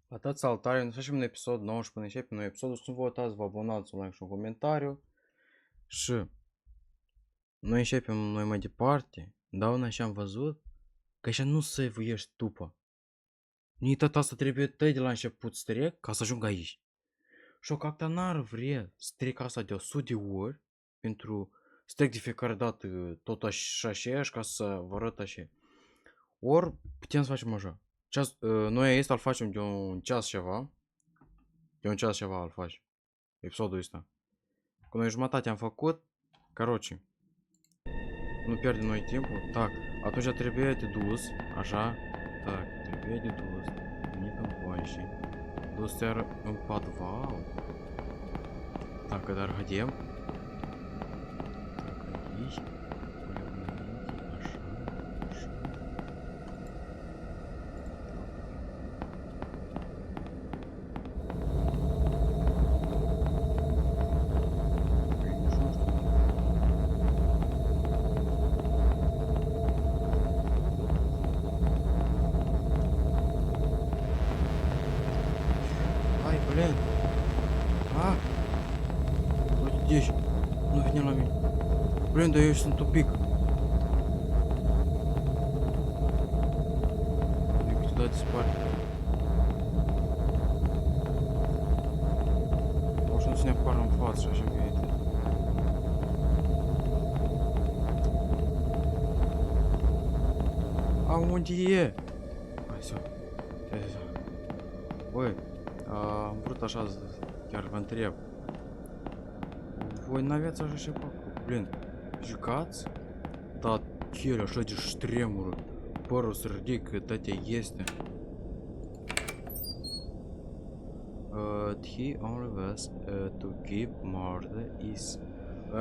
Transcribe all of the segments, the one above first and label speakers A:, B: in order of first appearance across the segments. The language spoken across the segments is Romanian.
A: Atât salutare, ne facem un episod nou și până începem noi episodul, să nu vă uitați, vă abonați, un like și un comentariu. Și noi începem noi mai departe, dar una și am văzut că așa nu se ești după. Nici tot asta trebuie tăi de la început să trec ca să ajung aici. Și o capta n-ar vrea să trec asta de 100 de ori pentru să trec de fiecare dată tot așa și ca să vă arăt așa. Ori putem să facem așa. Noi aici îl facem de un ceas ceva. De un ceas ceva îl facem. Episodul ăsta. Cu noi jumătate am făcut. Короче. Nu pierdem noi timpul. Так, atunci trebuie de dus. Așa. Так, trebuie de dus. Venit în coașe. Dus iar în подвал. Так, dar hădem. Так, aici. Așa. Așa. Ай, блин. А? Вроде здесь. Ну, ведь не ломи. Блин, да я сейчас на тупик. И куда ты спать? Можно снять паром фац, что же говорит. А unde e? Hai să... Băi, am vrut așa, chiar vă întreb. Voi n-aveți așa și pe Blin, jucați? Da, chiar așa de ștremură. Părul să ridică, tătea este. He only was to keep murder is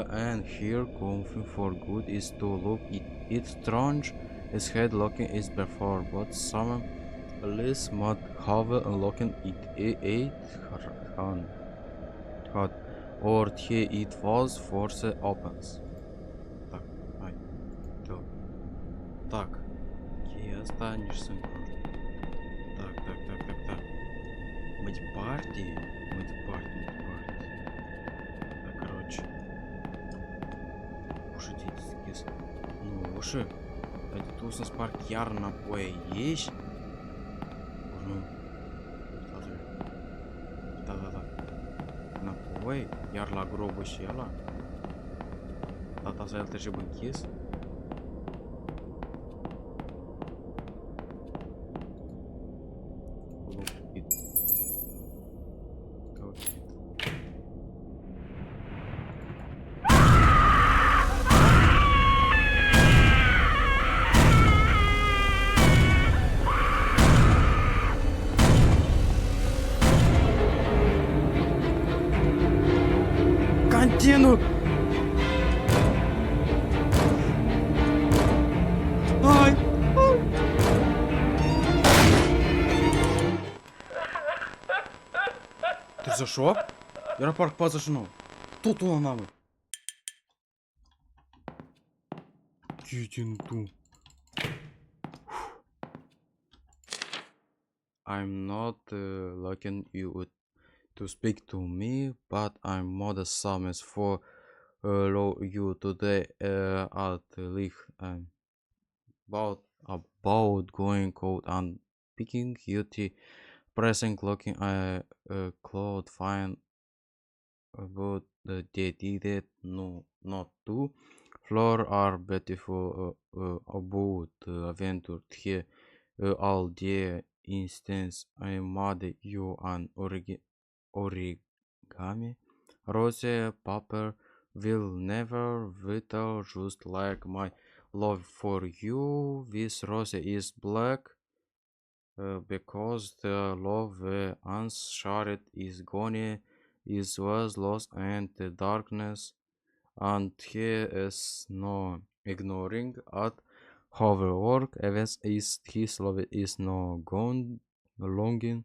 A: and here coming for good is to look it strange his head looking is before but some less mud have looking it hot or he it was force opens. Так, hai, dă. Так, e asta nici să încurci. Так. Мы дeparte. Да, короче. Слушайте, если... Ну, уши. Дайте тут нас парк яр напоя есть. Ну. Да. Напой. Яр la grobă și ăla. Data să el te și închis. Continue! Ai! Ты за что? Era parcă 49. Totul la navă. Chitin tu. I'm not looking you to speak to me, but I'm more summons for you today at least about going out and picking beauty pressing looking cloud fine about the did it no not to floor are beautiful about adventure here all the instance I made you an origami rose paper will never wither just like my love for you this rose is black because the love unshared is gone is was lost and the darkness and he is no ignoring at however work events is his love is no gone longing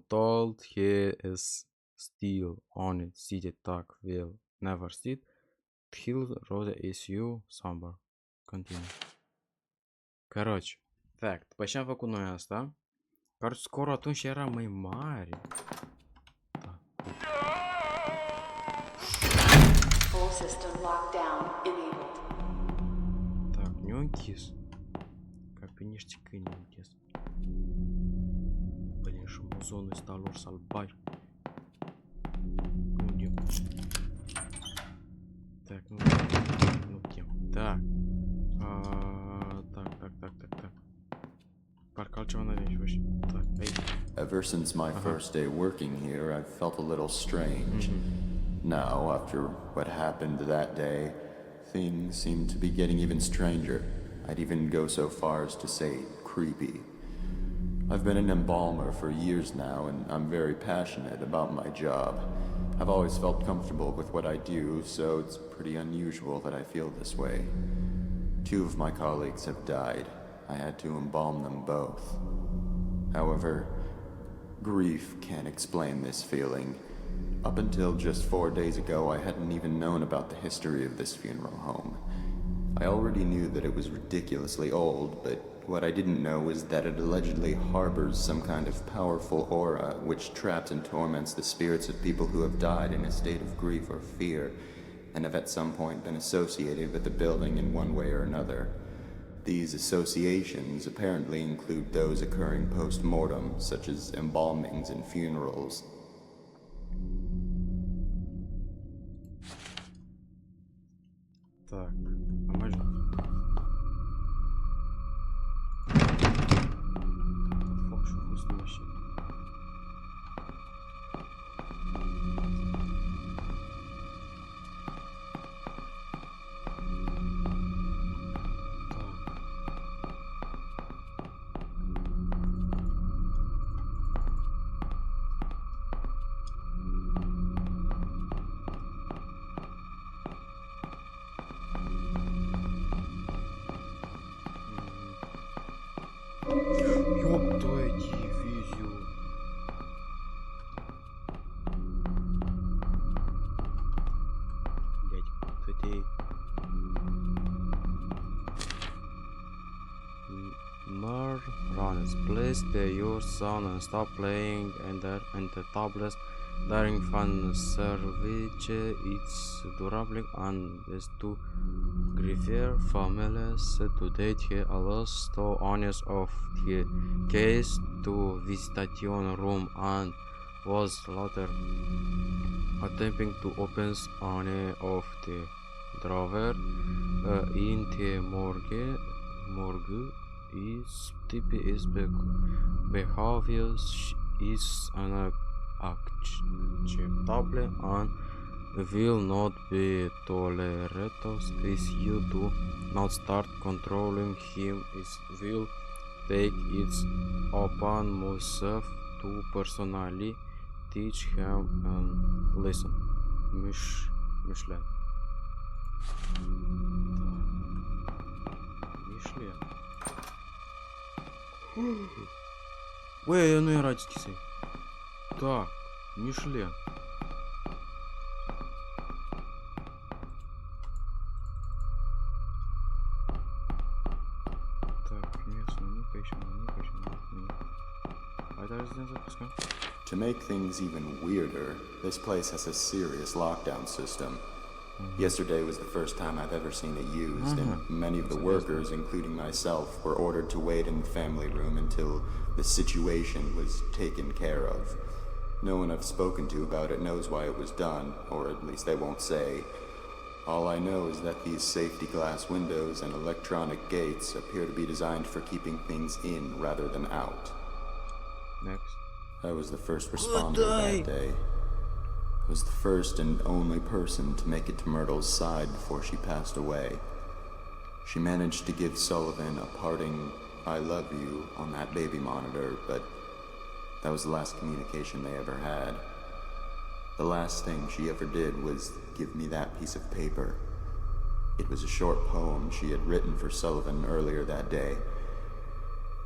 A: told he is still on it seated tak will never sit till rose is you somber continue. Короче, так, după ce am făcut noi asta, Care scorul atunci era mai mare. Da.
B: Full system lockdown enabled.
A: Так, не închis. Ca pe niște câini ne închis. Blin, și muzonul ăsta lor salvași. Unde? Так, nu chem. Так. Так. Parcă altceva n-avem și faci. Так, aici.
C: Ever since my first day working here, I've felt a little strange. Now, after what happened that day, things seem to be getting even stranger. I'd even go so far as to say creepy. I've been an embalmer for years now, and I'm very passionate about my job. I've always felt comfortable with what I do, so it's pretty unusual that I feel this way. 2 of my colleagues have died. I had to embalm them both. However, grief can't explain this feeling. Up until just 4 days ago, I hadn't even known about the history of this funeral home. I already knew that it was ridiculously old, but what I didn't know is that it allegedly harbors some kind of powerful aura which traps and torments the spirits of people who have died in a state of grief or fear, and have at some point been associated with the building in one way or another. These associations apparently include those occurring post-mortem, such as embalmings and funerals.
A: Так, а можно? Фак, что вкусная машина. Ёб твою дивизию. Блять, ты... Mer runners, please your son and stop playing and the tablets during fun service. It's durable and is to grievier families today a lost to owners of the case to visitation room and was later attempting to open one of the drawer in the morgue is type is behaviors is unacceptable and will not be tolerated if you do not start controlling him. It will take it upon myself to personally teach him and listen. Мишлен. Мишлен. Ой, ну и радиски сей. Так, Мишлен.
C: To make things even weirder, this place has a serious lockdown system. Yesterday was the first time I've ever seen it used, and many of the workers, including myself, were ordered to wait in the family room until the situation was taken care of. No one I've spoken to about it knows why it was done, or at least they won't say. All I know is that these safety glass windows and electronic gates appear to be designed for keeping things in rather than out.
A: Next.
C: I was the first responder that day. I was the first and only person to make it to Myrtle's side before she passed away. She managed to give Sullivan a parting "I love you" on that baby monitor, but that was the last communication they ever had. The last thing she ever did was give me that piece of paper. It was a short poem she had written for Sullivan earlier that day.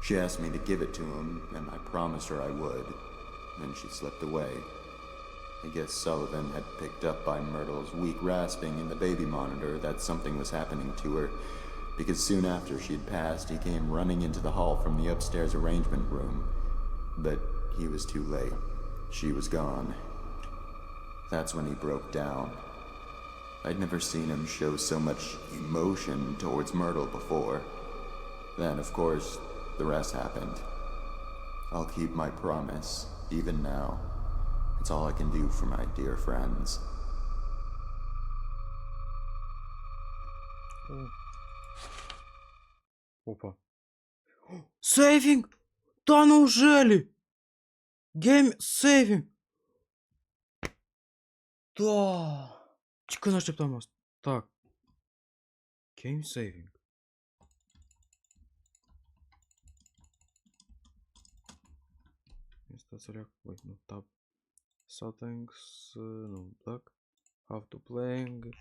C: She asked me to give it to him, and I promised her I would. Then she slipped away. I guess Sullivan had picked up by Myrtle's weak rasping in the baby monitor that something was happening to her, because soon after she had passed, he came running into the hall from the upstairs arrangement room. But he was too late. She was gone. That's when he broke down. I'd never seen him show so much emotion towards Myrtle before. Then, of course, the rest happened. I'll keep my promise, even now. It's all I can do for my dear friends.
A: Опа. Сейвинг! Да неужели? Гейм сейвинг! Да! Чекай нашептам. Так. Гейм сейвинг. Место царя какой? Ну, таб. Settings. Ну, так. How to playing.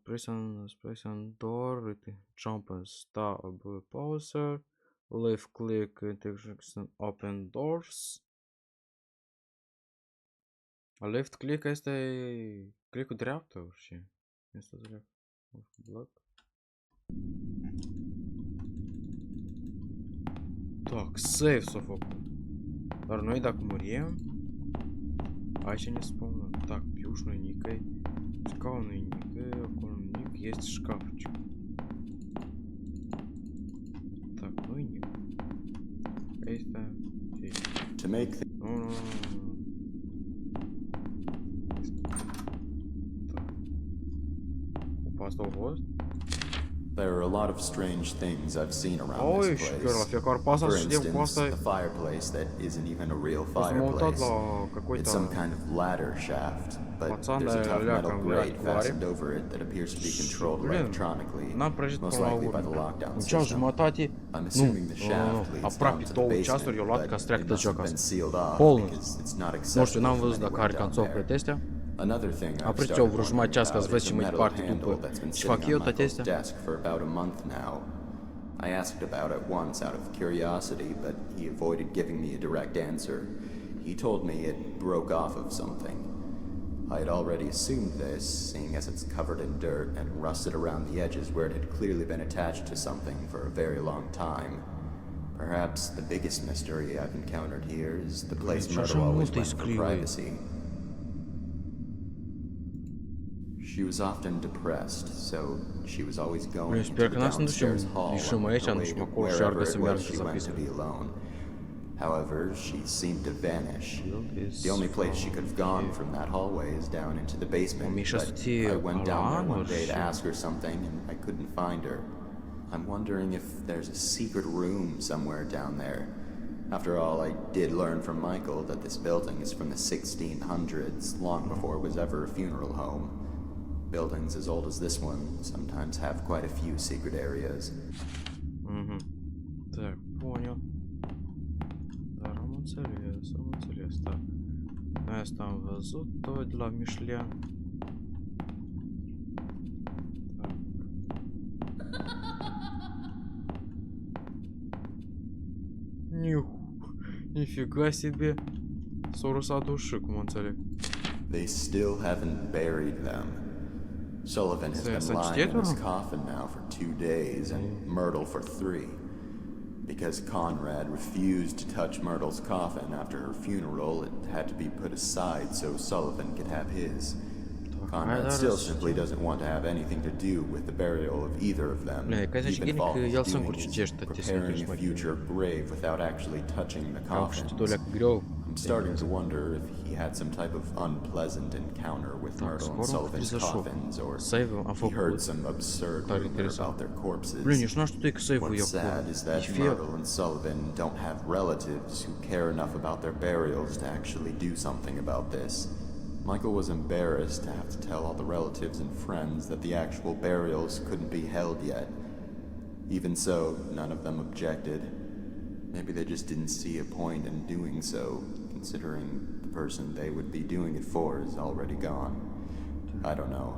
A: Press on door. Jump and start pauser. Left click intersection open doors. А left click este clicul dreaptă și este dreaptă. Black. Так, save s-a făcut. Dar noi dacă murim, aici ne spune. Так, piuș nu-i nicăi, scaun nu-i nicăi, acolo nu-i nic, este șcafcic. Так, nu-i nic. Este...
C: To make
A: Nu. Asta a fost?
C: There are a lot of strange things I've seen around
A: Oi,
C: this
A: și
C: place.
A: chiar la fiecare pas
C: For
A: să vedem cu
C: instance,
A: asta.
C: the fireplace that isn't even a real
A: Просто m-am uitat
C: fireplace.
A: la
C: It's
A: какой-то
C: some kind of ladder shaft, but
A: пацан
C: there's a tough
A: ля
C: metal
A: там
C: grate
A: блядь,
C: fastened over it that appears to be controlled
A: Блин,
C: electronically,
A: n-am prăjit
C: most
A: până la
C: likely by the
A: urmă.
C: lockdown
A: Un ceas
C: system.
A: jumătate,
C: I'm
A: nu,
C: assuming the shaft leads
A: aproape
C: down to
A: 2
C: the
A: ceasuri eu
C: basement,
A: luat
C: but
A: ca să treacă
C: it
A: de
C: must
A: joc
C: have been
A: asta.
C: sealed off
A: Полностью.
C: because it's not
A: Nu știu,
C: accessible
A: n-am
C: from
A: văzut dacă
C: anywhere
A: are
C: down
A: canțoc
C: there.
A: pe astea.
C: Another thing I've
A: Apreciau
C: started
A: vreo jumătate
C: wondering
A: ceas ca să
C: about
A: văd
C: is
A: ce
C: a
A: mai
C: metal
A: departe
C: handle
A: după
C: that's been
A: ce
C: sitting
A: fac
C: on
A: eu toate
C: Michael's
A: astea.
C: desk for about a month now. I asked about it once out of curiosity, but he avoided giving me a direct answer. He told me it broke off of something. I had already assumed this, seeing as it's covered in dirt and rusted around the edges where it had clearly been attached to something for a very long time. Perhaps the biggest mystery I've encountered here is the place Myrtle always went for privacy. She was often depressed, so she was always going
A: Блин,
C: into
A: sper
C: the
A: că n-am să ne ducem
C: downstairs hall
A: ieșim
C: on
A: aici,
C: her
A: nu
C: way
A: știu,
C: to
A: acolo și
C: wherever
A: arde să
C: it was
A: meargă
C: she
A: să
C: went to
A: fiți.
C: be alone. However, she seemed to vanish. The only place she could have gone from that hallway is down into the basement, but I went down there one day to ask her something and I couldn't find her. I'm wondering if there's a secret room somewhere down there. After all, I did learn from Michael that this building is from the 1600s, long before it was ever a funeral home. Buildings as old as this one sometimes have quite a few secret areas.
A: Так, понял. Dar am înțeles, da. Asta am văzut tot de la Michelin. Нифига себе. S-au rusat ușă, cum înțeleg.
C: They still haven't buried them. Sullivan has been lying in his coffin now for 2 days and Myrtle for 3. Because Conrad refused to touch Myrtle's coffin after her funeral, it had to be put aside so Sullivan could have his. Conrad still simply doesn't want to have anything to do with the burial of either of them, even if all he's doing is preparing a future grave without actually touching the coffins. I'm starting to wonder if he had some type of unpleasant encounter with Myrtle and Sullivan's coffins, or he heard some absurd rumor about their corpses. What's sad is that Myrtle and Sullivan don't have relatives who care enough about their burials to actually do something about this. Michael was embarrassed to have to tell all the relatives and friends that the actual burials couldn't be held yet. Even so, none of them objected. Maybe they just didn't see a point in doing so, considering the person they would be doing it for is already gone. I don't know.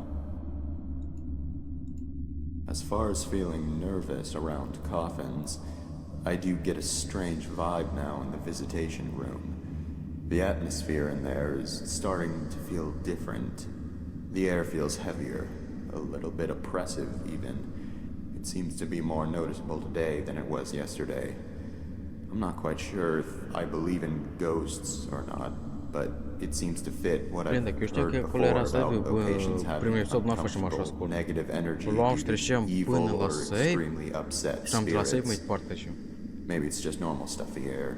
C: As far as feeling nervous around coffins, I do get a strange vibe now in the visitation room. The atmosphere in there is starting to feel different. The air feels heavier, a little bit oppressive even. It seems to be more noticeable today than it was yesterday. I'm not quite sure if I believe in ghosts or not, but it seems to fit what
A: Блин,
C: I've
A: так eu știu
C: heard
A: că acolo era
C: before
A: save-ul,
C: about locations
A: bă,
C: having
A: primul episod n-a fost și mai așa
C: uncomfortable
A: scurt.
C: negative energy
A: Îl luam
C: due
A: și
C: to
A: treceam
C: evil
A: până la
C: or
A: save
C: extremely upset
A: și am de la save mai
C: spirits.
A: departe și eu.
C: Maybe it's just normal stuffy air.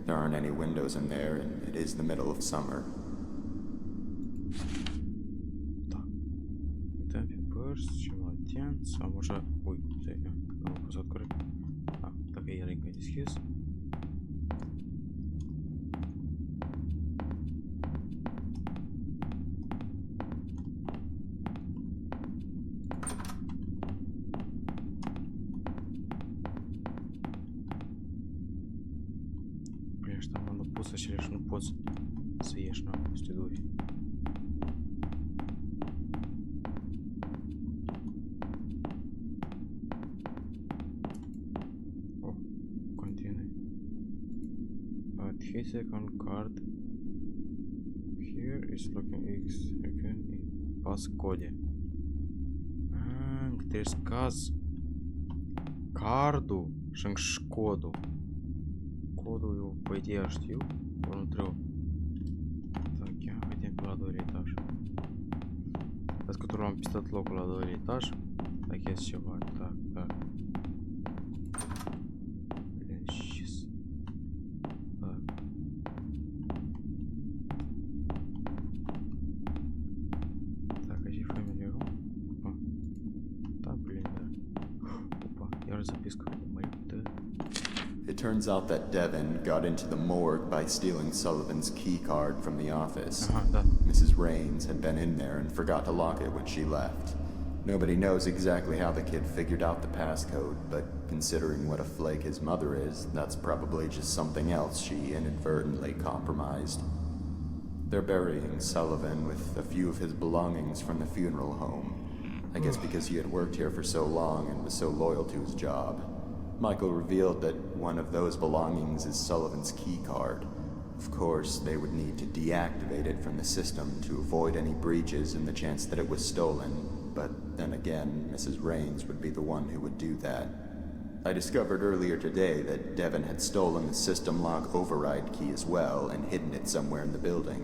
C: There aren't any windows in there, and it is the middle of summer.
A: Da. Uităm pe părți și mă atenți. Am așa... Ui, stai, nu am apăsat corect. Ah, dacă el e încă deschis. Блин, și tam am pus acele și nu poți să ieși, na, să te duci. Oh, continue. But his second card here is looking X again in passcode. Trebuie să scazi cardul și încă și codul. Codul eu, по идее, știu, dar nu trebuie. Так, ia, vedem pe la 2 etaj. Vezi că tu l-am pistat locul la 2 etaj. Dacă este ceva, так. Блин, щас. Так. Так, а где family room? Опа. Да, блин, да. Опа, я записку придумаю, да.
C: It turns out that Devin got into the morgue by stealing Sullivan's key card from the office.
A: Aha, da.
C: Mrs. Raines had been in there and forgot to lock it when she left. Nobody knows exactly how the kid figured out the passcode, but considering what a flake his mother is, that's probably just something else she inadvertently compromised. They're burying Sullivan with a few of his belongings from the funeral home. I guess because he had worked here for so long and was so loyal to his job. Michael revealed that one of those belongings is Sullivan's key card. Of course, they would need to deactivate it from the system to avoid any breaches and the chance that it was stolen, but then again, Mrs. Raines would be the one who would do that. I discovered earlier today that Devin had stolen the system lock override key as well and hidden it somewhere in the building.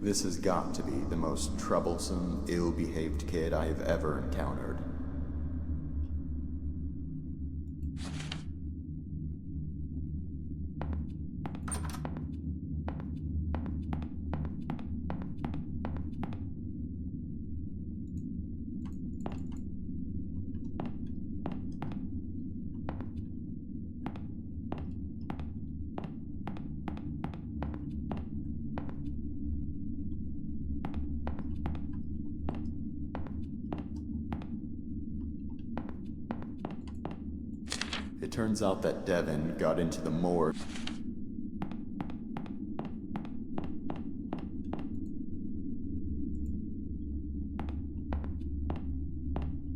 C: This has got to be the most troublesome, ill-behaved kid I have ever encountered. It turns out that Devin got into the morgue.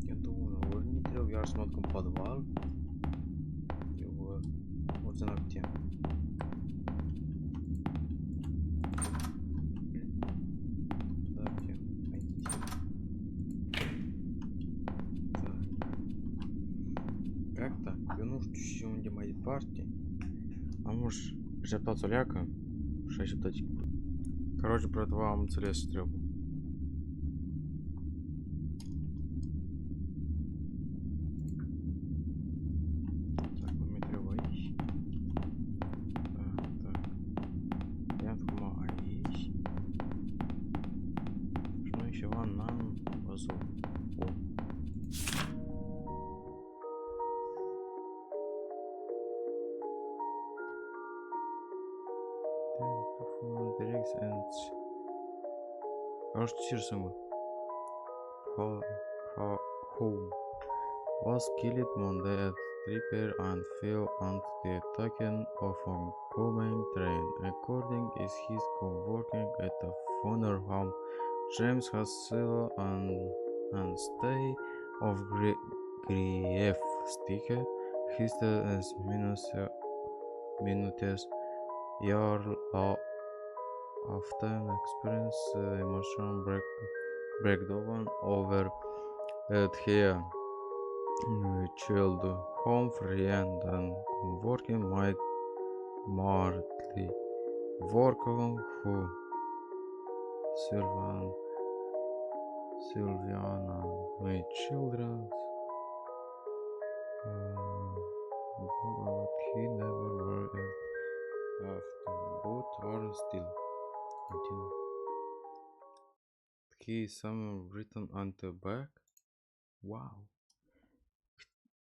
A: Я думаю, ori не trebuie iar să mă duc în podval. Eu o să noapte. Da, где? Найдите. Так. Как так? Eu nu știu și unde mai departe. Am uși așteptat o leacă și așteptat. Короче, про этого am înțeles ce trebuie. Так, nu mai trebuie aici. Так. Ia acum aici. Și noi ceva n-am văzut. O. Perform direct and аж тирсыңбы home was killed Monday at 3 p.m. and fell onto the token of a coming train. According is his co-working at the funeral home. James has still and stay of grief sticker. History as minutes year often experience emotional breakdown over at here child home friend and working Martley Vorkov who Sylviana made children, but he never were after both are still continue. He is some written on the back. Wow.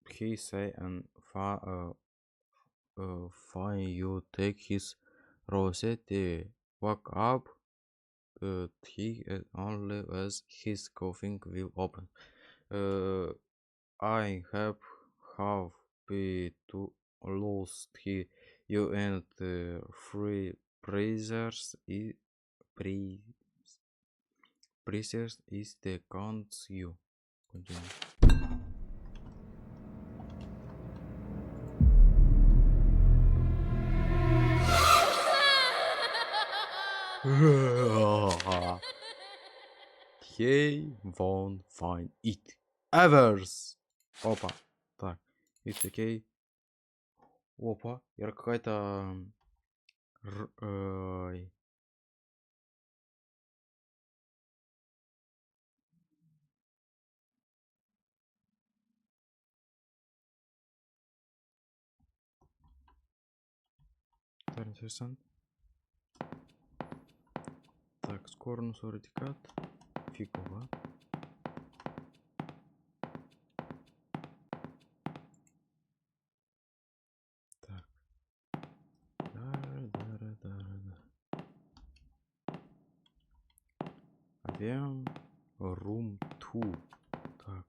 A: He say and fine you take his rosette walk up he only as his coughing will open. I have to lose you and free prisoners prisoners is the counts you. Continue. He won't find it. Evers. Опа. Так. It's okay. Опа. Я какая-то... Интересно. Так, скорнус радикат. Фигово. Так. Авиам. Room 2. Так.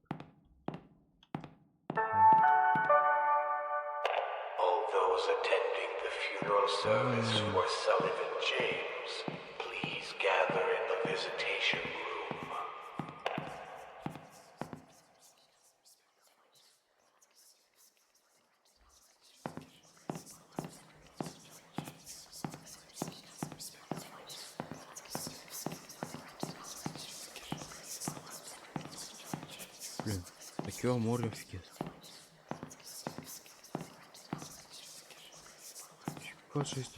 D: All those attending the funeral service for Sullivan James, please gather in the visitation room.
A: Блин, такие море офигеть. Как шесть?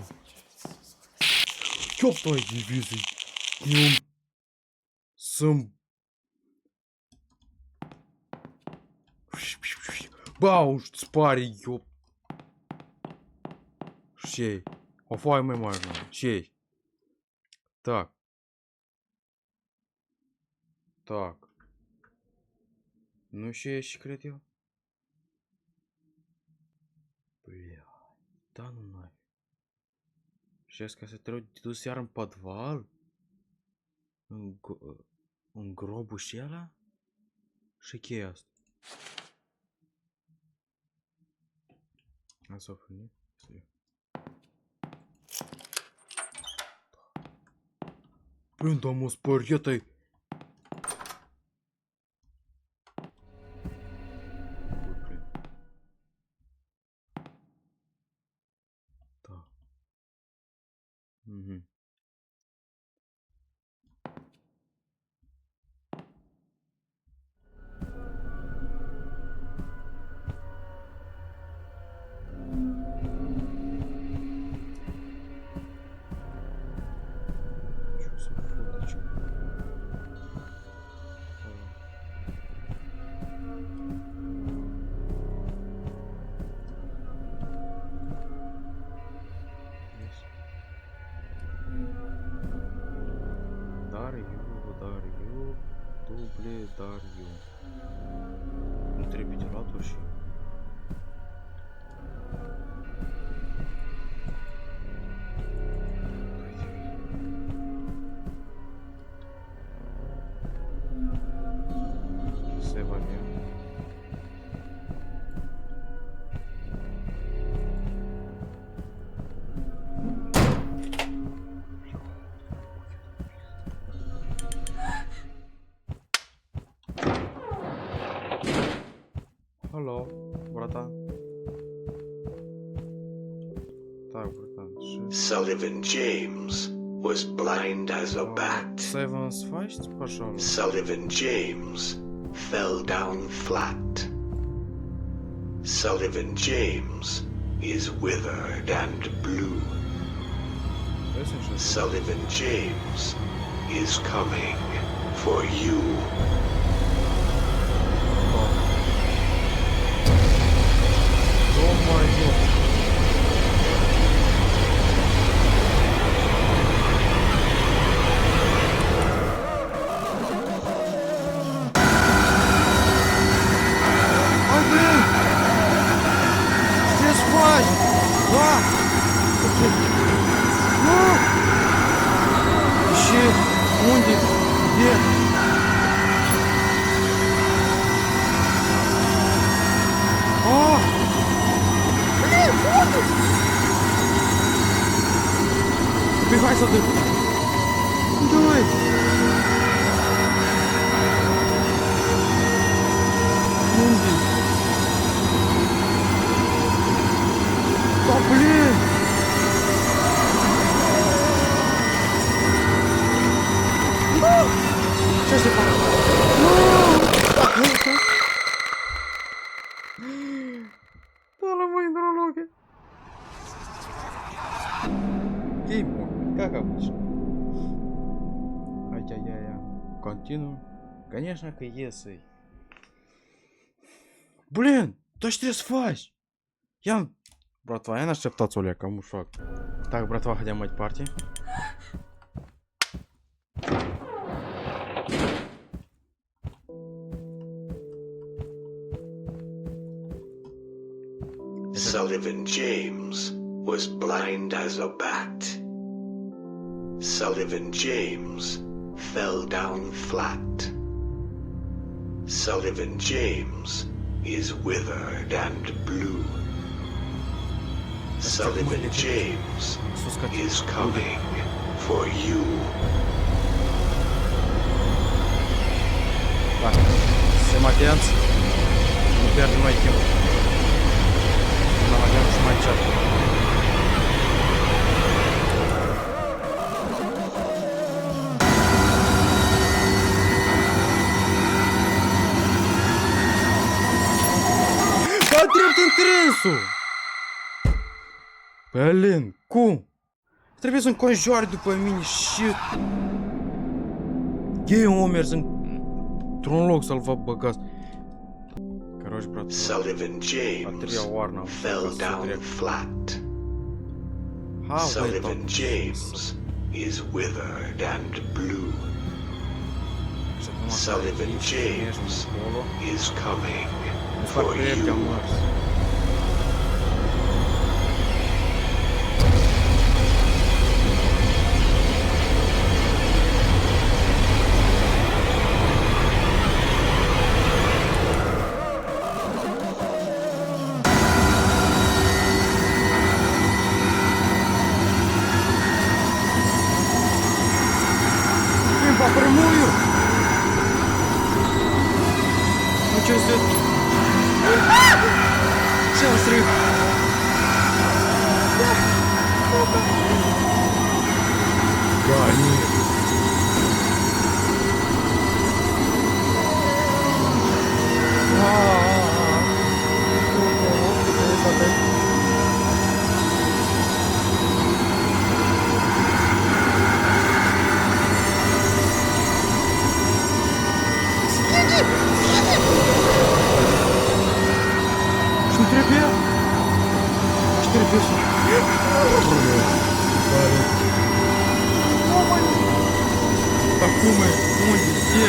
A: Ёб твою дивизию. Днём. Сам. Бауш, спари, ёб. Шей. Офай мы можно. Шей. Так. Так. Ну ще я секретил. Бля. Да ну нафиг. Сейчас концентрирую dus iar în подвал. În grobul și ăla? Și cheia asta. Asta o făcut. Блин, да мы спорьетой. Да. Угу. Дубле Дарью. Внутри пятерат вообще. Севами. Алло, братан. Так, братан.
D: Sullivan James was blind as a bat.
A: Seven свасть, пожалуйста.
D: Sullivan James fell down flat. Sullivan James is withered and blue. Sullivan James is coming for you.
A: Убегай сюда! Давай! Мунди! Да блин! Сейчас я Dale, măi, drologe! Game mode, как обычно. Ай-яй-яй. Continue. Конечно, că iese. Блин, то что să faci? Bratva, ia n-așteptați o leacă, am ușoc. Так, bratva, haidem mai departe.
D: Sullivan James was blind as a bat. Sullivan James fell down flat. Sullivan James is withered and blue. Sullivan James is coming for you.
A: Так, всем atenți. Nu pierdem mai timp. Наводим шматчат. Trebuie întresul! Blin, cum? Trebuie să-mi conjoare după mine și... Ei o mers într-un loc să-l vă băgați.
D: Sullivan James fell down flat. Sullivan James is withered and blue. Sullivan James is coming for you.
A: Напрямую. Ничего себе. Все, срыв. Гони. Такумы, Монди, где?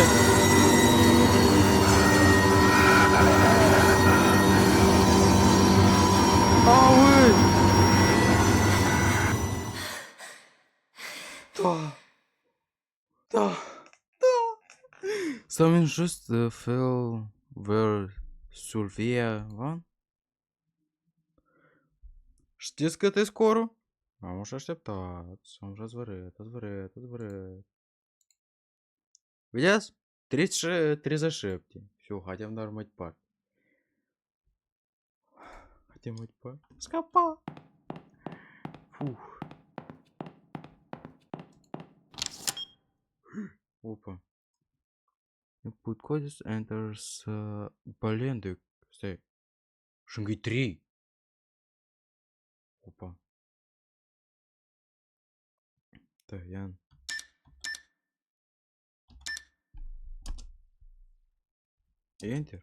A: А вы? Да. Да. Да. Something just fell where Sylvia van? Știți cât e scorul? Am uși așteptați. Am răzvărit, răzvărit. Vedeți? 37. Все, хотим dar mai departe. Хотим mai departe. Scapa! Опа. Input codes enters блин, стой. Шунги 3. Опа. Таян. Enter.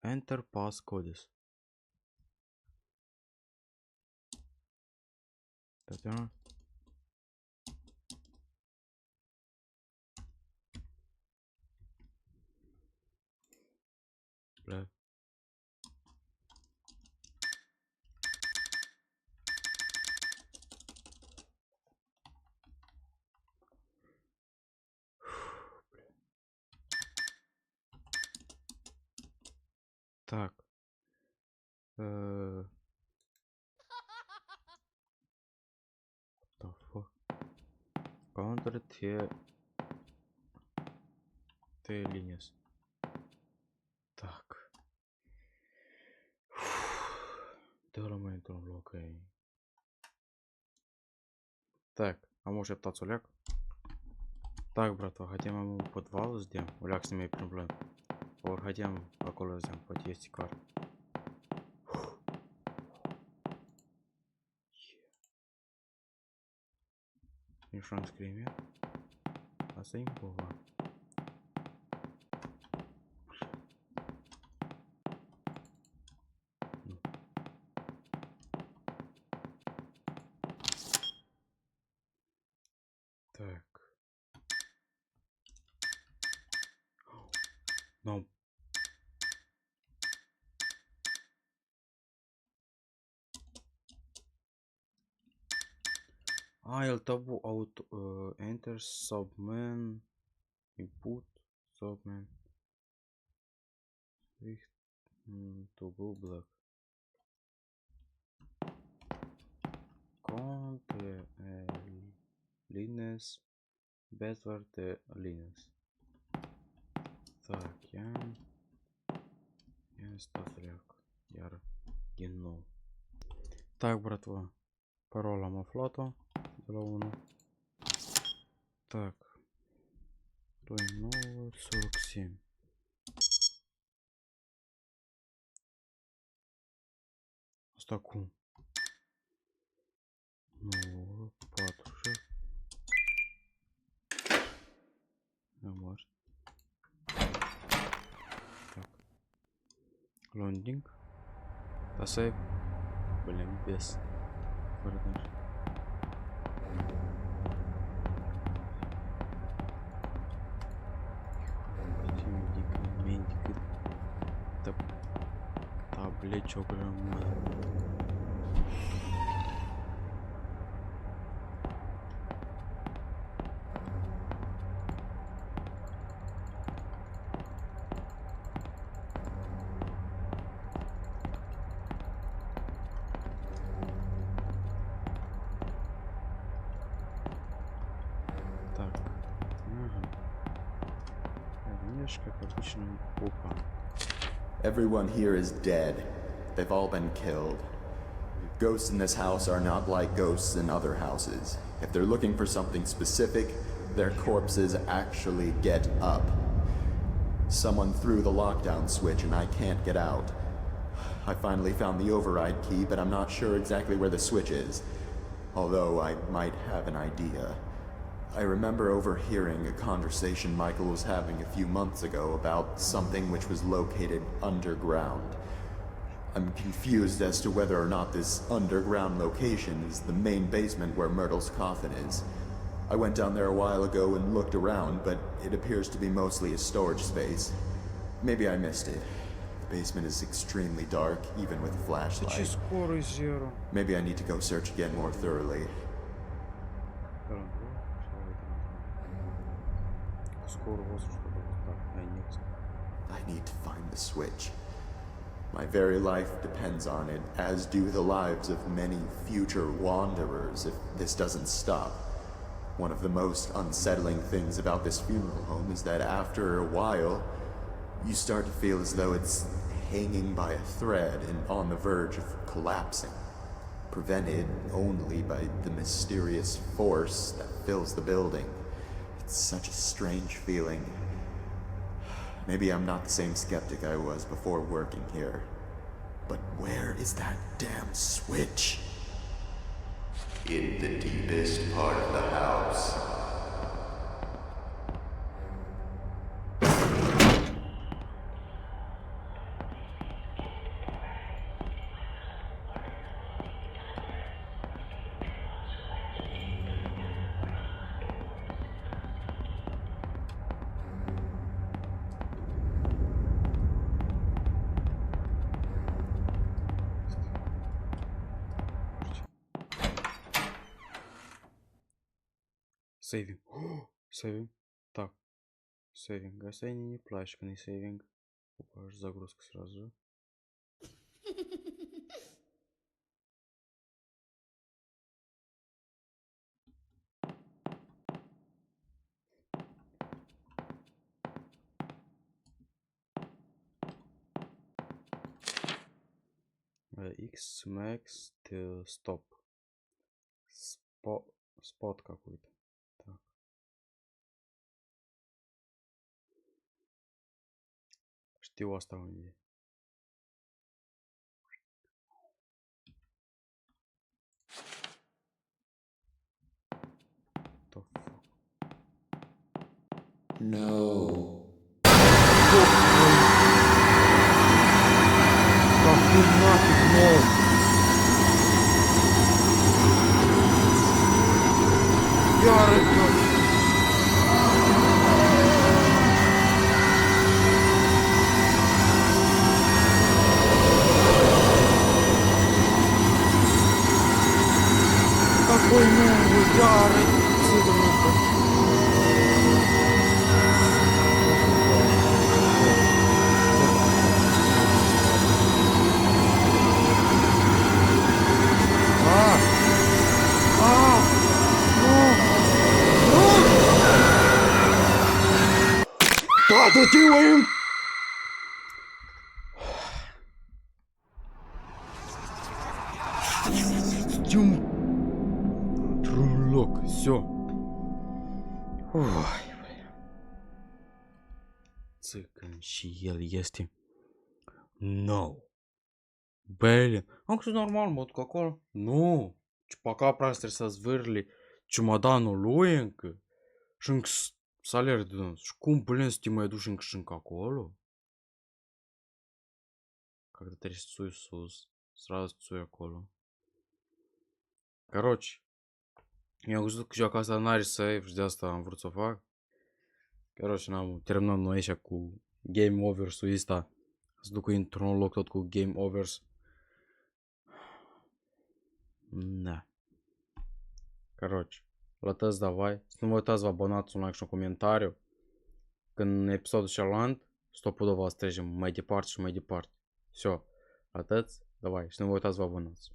A: Enter passcodes. Татьяна. Бля. Так. What the fuck? Counter T líneas. Так. Дорогой într-un loc aici. Так, а может птацу ляг? Так, братва, хотим ему подвал сделаем. Уляг с ними проблем. Or хотим acolo сделаем, хоть есть карта. Nici nu scrie. Asta e impova. Nu. Так. Nu. А, el tabu auto enter subman input subman to go black count lines backward lines. Так, я ставляк iar din nou. Так, братва, parola am aflat-o de la 1. Так, 2,947. Asta cum? 9, 4, 6. Nu mor. Так. Loading. Da save. Блин, без. Продаж. Табличок грамма. Так. Ага. Видишь, как обычно. Опа.
C: Everyone here is dead. They've all been killed. Ghosts in this house are not like ghosts in other houses. If they're looking for something specific, their corpses actually get up. Someone threw the lockdown switch and I can't get out. I finally found the override key, but I'm not sure exactly where the switch is. Although I might have an idea. I remember overhearing a conversation Michael was having a few months ago about something which was located underground. I'm confused as to whether or not this underground location is the main basement where Myrtle's coffin is. I went down there a while ago and looked around, but it appears to be mostly a storage space. Maybe I missed it. The basement is extremely dark, even with a flashlight. Maybe I need to go search again more thoroughly. I need to find the switch. My very life depends on it, as do the lives of many future wanderers if this doesn't stop. One of the most unsettling things about this funeral home is that after a while, you start to feel as though it's hanging by a thread and on the verge of collapsing, prevented only by the mysterious force that fills the building. It's such a strange feeling. Maybe I'm not the same skeptic I was before working here. But where is that damn switch?
D: In the deepest part of the house.
A: Сейвинг. Сейвинг. Так. Сейвинг. А не плачканный сейвинг. Опа, аж загрузка сразу. X max stop. Спот какой-то. Так. Știu asta unde e. The fuck?
C: No.
A: Какой нафиг, no! Ярый, какой новый, ярый, цыганка. Что ты делаешь? Трулок, все. Ой, бля. Цыган, și el este. No. Блин, am crezut normal, mă duc acolo. Nu. Пока просто să zvârli чемоданul lui încă. Și încă să alerg de dâns. Și cum, блин, să te mai duci încă și încă acolo? Когда ты рисуешь sus, сразу рисуй acolo. Короче, eu am văzut că joaca asta n-are save și de asta am vrut să o fac. Короче, n-am terminat noi aici cu game overs-ul ăsta. Să duc într-un loc tot cu game overs. Da. Короче, la tăți davai. Să nu vă uitați, vă abonați, un like și un comentariu. Când episodul cealaltă, stopul să trecem mai departe și mai departe. Все, la tăți, давай. Și nu vă uitați, vă abonați.